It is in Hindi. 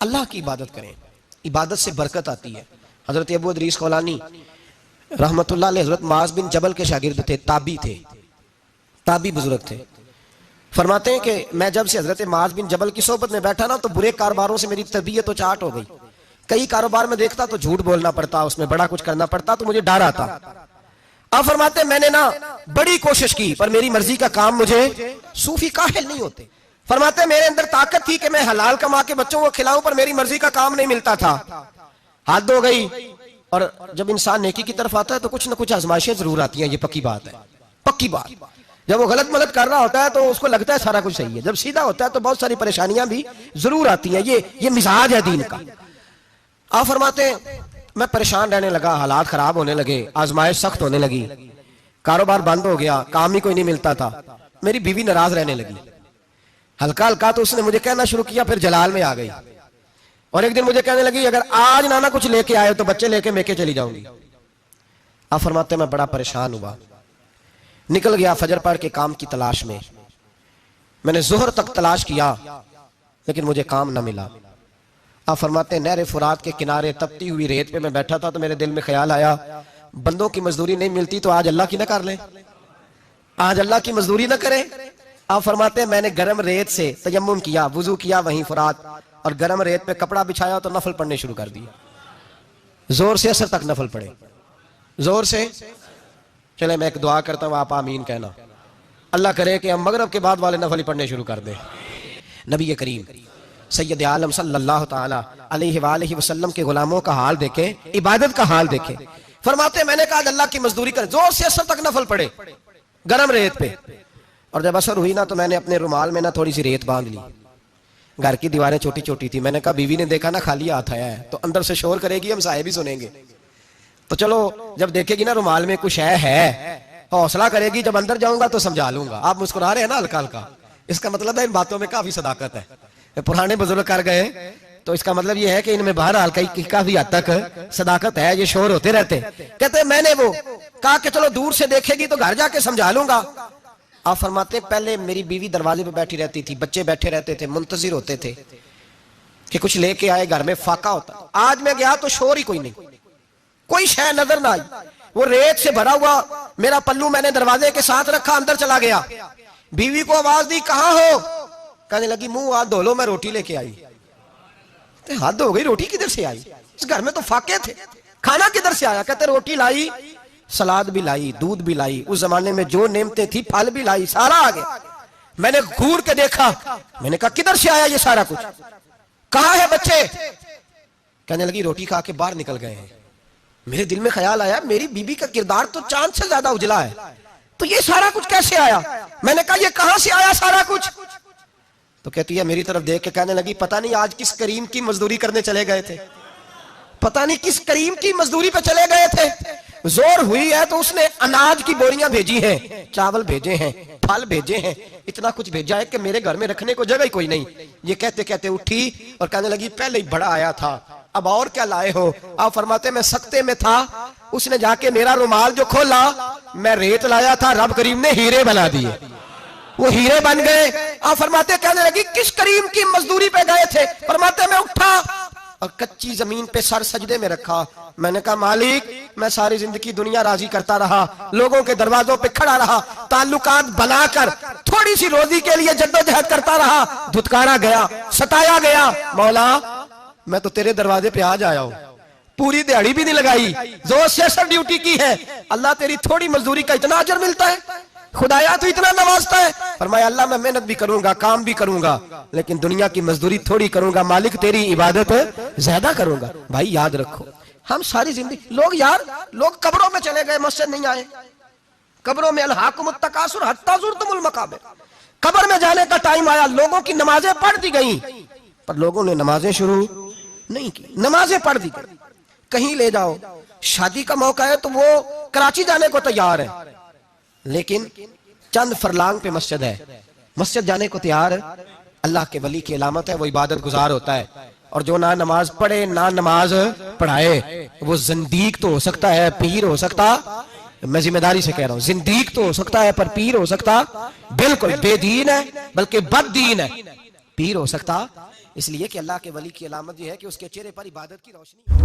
अल्लाह की इबादत करें, इबादत से बरकत आती है। हजरत अबू इदरीस खौलानी रहमतुल्लाह अलैह हजरत माज बिन जबल के शागिर्द थे, ताबी बुजुर्ग थे। फरमाते हैं कि मैं जब से हजरत माज बिन जबल की सोहबत में बैठा ना तो बुरे कारोबारों से मेरी तबीयत तो चाट हो गई। कई कारोबार में देखता तो झूठ बोलना पड़ता, उसमें बड़ा कुछ करना पड़ता, तो मुझे डर आता। अब फरमाते मैंने ना बड़ी कोशिश की पर मेरी मर्जी का काम मुझे, सूफी काहिल नहीं होते, फरमाते मेरे अंदर ताकत थी कि मैं हलाल कमा के बच्चों को खिलाऊं, पर मेरी मर्जी का काम नहीं मिलता था, हद हो गई। और जब इंसान नेकी की तरफ आता है तो कुछ ना कुछ आजमाइशें जरूर आती हैं, ये पक्की बात है, पक्की बात। जब वो गलत मलत कर रहा होता है तो उसको लगता है सारा कुछ सही है, जब सीधा होता है तो बहुत सारी परेशानियां भी जरूर आती हैं। ये मिजाज है दीन का। आप फरमाते हैं मैं परेशान रहने लगा, हालात खराब होने लगे, आजमाइश सख्त होने लगी, कारोबार बंद हो गया, काम ही कोई नहीं मिलता था, मेरी बीवी नाराज रहने लगी। हल्का हल्का तो उसने मुझे कहना शुरू किया, फिर जलाल में आ गई और एक दिन मुझे कहने लगी अगर आज नाना कुछ लेके आए तो बच्चे लेके मेके चली जाऊंगी। आप फरमाते मैं बड़ा परेशान हुआ, निकल गया फजर पढ़ के काम की तलाश में। मैंने जोहर तक तलाश किया लेकिन मुझे काम न मिला। आप फरमाते नहर फुरात के किनारे तपती हुई रेत पे मैं बैठा था तो मेरे दिल में ख्याल आया बंदों की मजदूरी नहीं मिलती तो आज अल्लाह की ना कर ले, आज अल्लाह की मजदूरी ना करें। आप फरमाते मैंने गर्म रेत से तयम्मुम किया, वुजू किया वहीं फुरात, और गर्म रेत पे कपड़ा बिछाया तो नफल पढ़ने शुरू कर दिया। जोर से असर तक नफल पढ़े, जोर से। चले मैं एक दुआ करता हूं, आप आमीन कहना। अल्लाह करे कि हम मगरब के बाद वाले नफल पढ़ने शुरू कर दें। नबी करीम सैयद आलम सल्लल्लाहु ताला अलैहि वसल्लम के गुलामों का हाल देखे, इबादत का हाल देखे। फरमाते मैंने कहा अल्लाह की मजदूरी कर, जोर से असर तक नफल पढ़े गरम रेत पे। और जब असर हुई ना तो मैंने अपने रुमाल में ना थोड़ी सी रेत बांध ली। घर की दीवारें छोटी छोटी थी, मैंने कहा बीवी ने देखा ना खाली हाथ आया है तो अंदर से शोर करेगी, हम साहिब भी सुनेंगे, तो चलो जब देखेगी ना रुमाल में कुछ है हौसला करेगी, जब अंदर जाऊंगा तो समझा लूंगा। आप मुस्कुरा रहे हैं ना हल्का हल्का, इसका मतलब है इन बातों में काफी सदाकत है। पुराने बुजुर्ग कर गए तो इसका मतलब ये है कि इनमें बहरहाल काफी हद तक सदाकत है, ये शोर होते रहते। कहते मैंने वो कहा कि चलो दूर से देखेगी तो घर जाके समझा लूंगा। आप फरमाते पहले मेरी बीवी दरवाजे पे बैठी रहती थी, बच्चे बैठे रहते थे, मुंतजिर होते थे कि कुछ लेके आए, घर में फाका होता। आज मैं गया तो शोर ही कोई नहीं, कोई शय नजर ना आई, वो रेत से भरा हुआ मेरा पल्लू मैंने दरवाजे के साथ रखा, अंदर चला गया। बीवी को आवाज दी कहां हो, कहने लगी मुंह हाथ धो लो मैं रोटी लेके आई। तो हाथ धो गई, रोटी किधर से आई, इस घर में तो फाके थे, खाना किधर से आया। कहते रोटी लाई, सलाद भी लाई, दूध भी लाई, उस जमाने में जो नेमतें थी फल भी लाई, सारा आ गया। मैंने घूर के देखा, मैंने कहा किधर से आया ये सारा कुछ, कहां है बच्चे। कहने लगी रोटी खा के बाहर निकल गए हैं। मेरे दिल में ख्याल आया मेरी बीबी का किरदार तो चांद से ज्यादा उजला है, तो ये सारा कुछ कैसे आया। मैंने कहा ये कहां से आया सारा कुछ। तो कहती है मेरी तरफ देख के कहने लगी पता नहीं आज किस करीम की मजदूरी करने चले गए थे, पता नहीं किस करीम की मजदूरी पे चले गए थे। जोर हुई है तो उसने अनाज की बोरियां भेजी हैं, चावल भेजे हैं, फल भेजे हैं, इतना कुछ भेजा है कि मेरे घर में रखने को जगह ही कोई नहीं। ये कहते कहते उठी और कहने लगी पहले ही बड़ा आया था, अब और क्या लाए हो। आप फरमाते मैं सख्ते में था, उसने जाके मेरा रुमाल जो खोला, मैं रेत लाया था, रब करीम ने हीरे बना दिए, वो हीरे बन गए। आप फरमाते कहने लगी किस करीम की मजदूरी पे गए थे। फरमाते मैं उठा और कच्ची जमीन पे सर सजदे में रखा। मैंने कहा मालिक मैं सारी जिंदगी दुनिया राजी करता रहा, लोगों के दरवाजों पे खड़ा रहा, ताल्लुकात बनाकर थोड़ी सी रोजी के लिए जद्दोजहद करता रहा, धुतकारा गया, सताया गया। मौला मैं तो तेरे दरवाजे पे आज आया हूं, पूरी दिहाड़ी भी नहीं लगाई, जोर से असर ड्यूटी की है, अल्लाह तेरी थोड़ी मजदूरी का इतना अजर मिलता है, खुदाया तो इतना नवाजता है। फरमाया अल्लाह मैं मेहनत भी करूंगा, काम भी करूंगा, लेकिन दुनिया की मजदूरी थोड़ी करूंगा, मालिक तेरी इबादत ज्यादा करूंगा। भाई याद रखो हम सारी जिंदगी लोग कब्रों में चले गए, मस्जिद नहीं आए, कब्रों में अलहाकुमुत तकासुर हत्ता ज़ुरतुमुल मकाबिर, कब्र में जाने का टाइम आया, लोगों की नमाजें पढ़ दी गई पर लोगों ने नमाजें शुरू नहीं की, नमाजें पढ़ दी गई। कहीं ले जाओ, शादी का मौका है तो वो कराची जाने को तैयार है, लेकिन चंद फरलांग पे मस्जिद है, मस्जिद जाने को तैयार है। अल्लाह के वली की अलामत है, वो इबादत गुजार होता है। और जो ना नमाज पढ़े ना नमाज पढ़ाए वो जिंदीक तो हो सकता है, पीर हो सकता, मैं जिम्मेदारी से कह रहा हूं, जिंदीक तो हो सकता है पर पीर हो सकता बिल्कुल बेदीन है, बल्कि बददीन है, पीर हो सकता इसलिए कि अल्लाह के वली की अलामत यह है कि उसके चेहरे पर इबादत की रोशनी हो।